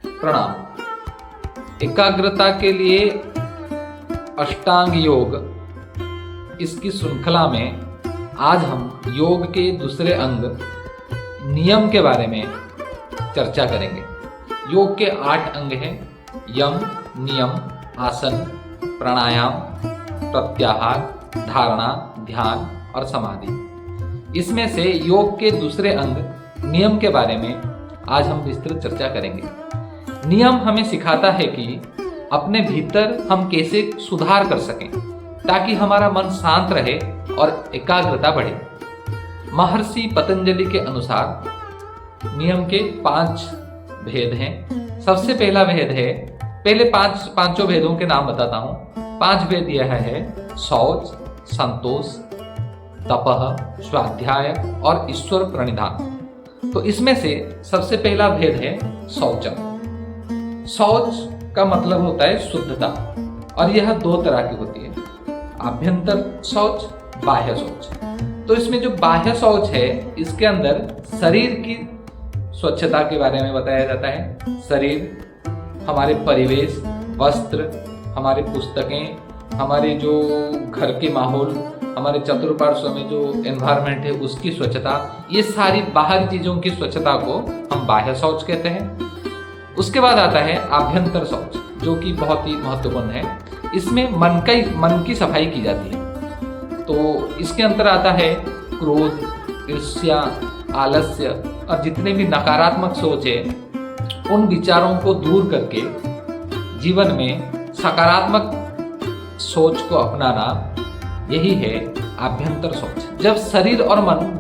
प्रणाम। एकाग्रता के लिए अष्टांग योग, इसकी श्रृंखला में आज हम योग के दूसरे अंग नियम के बारे में चर्चा करेंगे। योग के 8 अंग हैं: यम, नियम, आसन, प्राणायाम, प्रत्याहार, धारणा, ध्यान और समाधि। इसमें से योग के दूसरे अंग नियम के बारे में आज हम विस्तृत चर्चा करेंगे। नियम हमें सिखाता है कि अपने भीतर हम कैसे सुधार कर सकें ताकि हमारा मन शांत रहे और एकाग्रता बढ़े। महर्षि पतंजलि के अनुसार नियम के 5 भेद हैं। सबसे पहला भेद है, पहले पांचों भेदों के नाम बताता हूं। 5 भेद यह है: शौच, संतोष, तपः, स्वाध्याय और ईश्वर प्रणिधान। तो इसमें से सबसे पहला भेद है शौचम। शौच का मतलब होता है शुद्धता, और यह 2 तरह की होती है: आभ्यंतर शौच, बाह्य शौच। तो इसमें जो बाह्य शौच है, इसके अंदर शरीर की स्वच्छता के बारे में बताया जाता है। शरीर, हमारे परिवेश, वस्त्र, हमारे पुस्तकें, हमारे जो घर के माहौल, हमारे चतुर्पार्श्व में जो एनवायरनमेंट है उसकी स्वच्छता, ये सारी बाहरी चीजों की स्वच्छता को हम बाह्य शौच कहते हैं। उसके बाद आता है आभ्यंतर शौच, जो कि बहुत ही महत्वपूर्ण है। इसमें मन की सफाई की जाती है। तो इसके अंतर आता है क्रोध, ईर्ष्या, आलस्य और जितने भी नकारात्मक सोच है, उन विचारों को दूर करके जीवन में सकारात्मक सोच को अपनाना, यही है आभ्यंतर सोच। जब शरीर और मन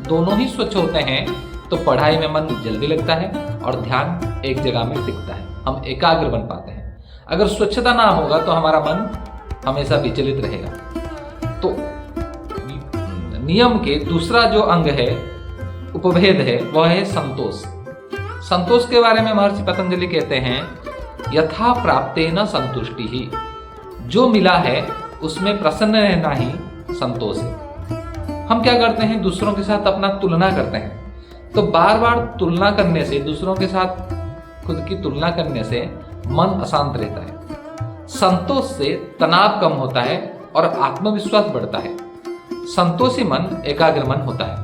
दोनों ही स्वच्छ होते हैं तो पढ़ाई में मन जल्दी लगता है और ध्यान एक जगह में टिकता है, हम एकाग्र बन पाते हैं। अगर स्वच्छता ना होगा तो हमारा मन हमेशा विचलित रहेगा। तो नियम के दूसरा जो अंग है, उपभेद है, वह है संतोष। संतोष के बारे में महर्षि पतंजलि कहते हैं, यथा प्राप्तेन संतुष्टि ही। जो मिला है उसमें प्रसन्न रहना ही संतोष है। हम क्या करते हैं, दूसरों के साथ अपना तुलना करते हैं। तो बार बार तुलना करने से, दूसरों के साथ खुद की तुलना करने से मन अशांत रहता है। संतोष से तनाव कम होता है और आत्मविश्वास बढ़ता है। संतोषी मन एकाग्र मन होता है।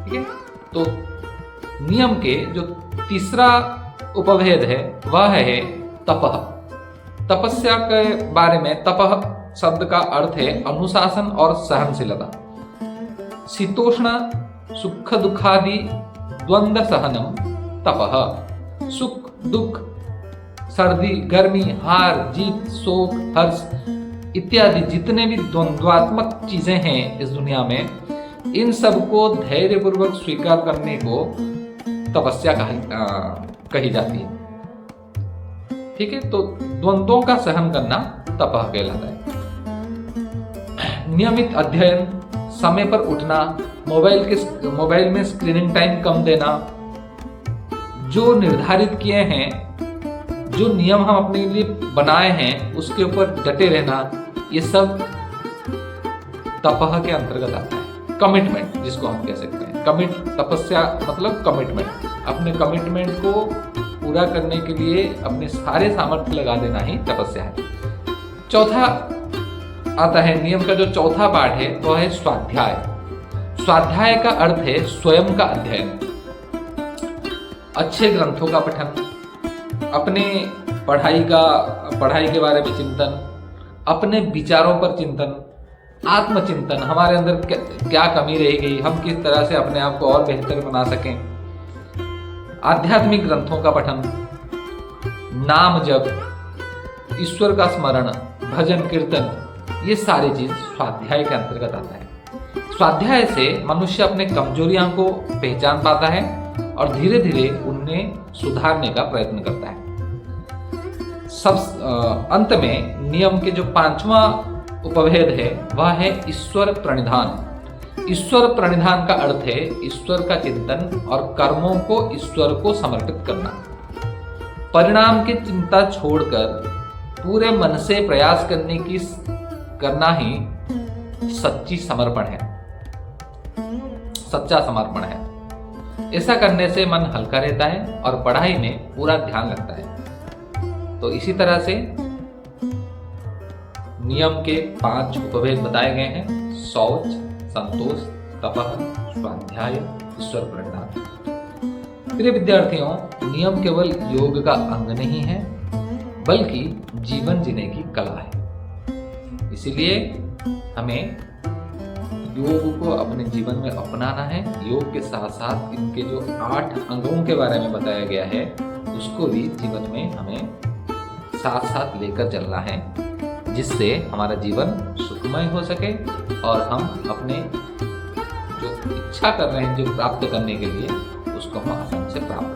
ठीक है। तो नियम के जो तीसरा उपभेद है वह है तपः। तपस्या के बारे में, तपः शब्द का अर्थ है अनुशासन और सहनशीलता। शीतोष्ण सुख दुखादि द्वंद्व सहनम तपः। सुख दुख, सर्दी गर्मी, हार जीत, शोक हर्ष इत्यादि जितने भी द्वंद्वात्मक चीजें हैं इस दुनिया में, इन सबको धैर्यपूर्वक स्वीकार करने को तपस्या कही जाती है। ठीक है। तो द्वंद्वों का सहन करना तपः कहलाता है। नियमित अध्ययन, समय पर उठना, मोबाइल में स्क्रीनिंग टाइम कम देना, जो निर्धारित किए हैं, जो नियम हम अपने लिए बनाए हैं, उसके ऊपर डटे रहना, ये सब तपः के अंतर्गत आता है। कमिटमेंट जिसको हम कह सकते हैं, तपस्या मतलब कमिटमेंट। अपने कमिटमेंट को पूरा करने के लिए अपने सारे सामर्थ्य लगा देना ही तपस्या है। चौथा आता है, नियम का जो चौथा पार्ट है वह है स्वाध्याय। स्वाध्याय का अर्थ है स्वयं का अध्ययन, अच्छे ग्रंथों का पठन, अपने पढ़ाई के बारे में चिंतन, अपने विचारों पर चिंतन, आत्मचिंतन, हमारे अंदर क्या कमी रह गई, हम किस तरह से अपने आप को और बेहतर बना सकें। आध्यात्मिक ग्रंथों का पठन, नाम जप, ईश्वर का स्मरण, भजन कीर्तन, ये सारी चीज स्वाध्याय के अंतर्गत आता है। स्वाध्याय से मनुष्य अपने कमजोरियों को पहचान पाता है और धीरे धीरे उन्हें सुधारने का प्रयत्न करता है। अंत में नियम के जो 5वां उपभेद है वह है ईश्वर प्रणिधान। ईश्वर प्रणिधान का अर्थ है ईश्वर का चिंतन और कर्मों को ईश्वर को समर्पित करना। परिणाम की चिंता छोड़कर पूरे मन से प्रयास करना ही सच्चा समर्पण है। ऐसा करने से मन हल्का रहता है और पढ़ाई में पूरा ध्यान लगता है। तो इसी तरह से नियम के 5 उपभेद बताए गए हैं: शौच, संतोष, तपः, स्वाध्याय, ईश्वर प्रणिधान। प्रिय विद्यार्थियों, नियम केवल योग का अंग नहीं है, बल्कि जीवन जीने की कला है। इसीलिए हमें योग को अपने जीवन में अपनाना है। योग के साथ साथ इनके जो 8 अंगों के बारे में बताया गया है, उसको भी जीवन में हमें साथ साथ लेकर चलना है, जिससे हमारा जीवन सुखमय हो सके और हम अपने जो इच्छा कर रहे हैं, जो प्राप्त करने के लिए, उसको हम आसानी से प्राप्त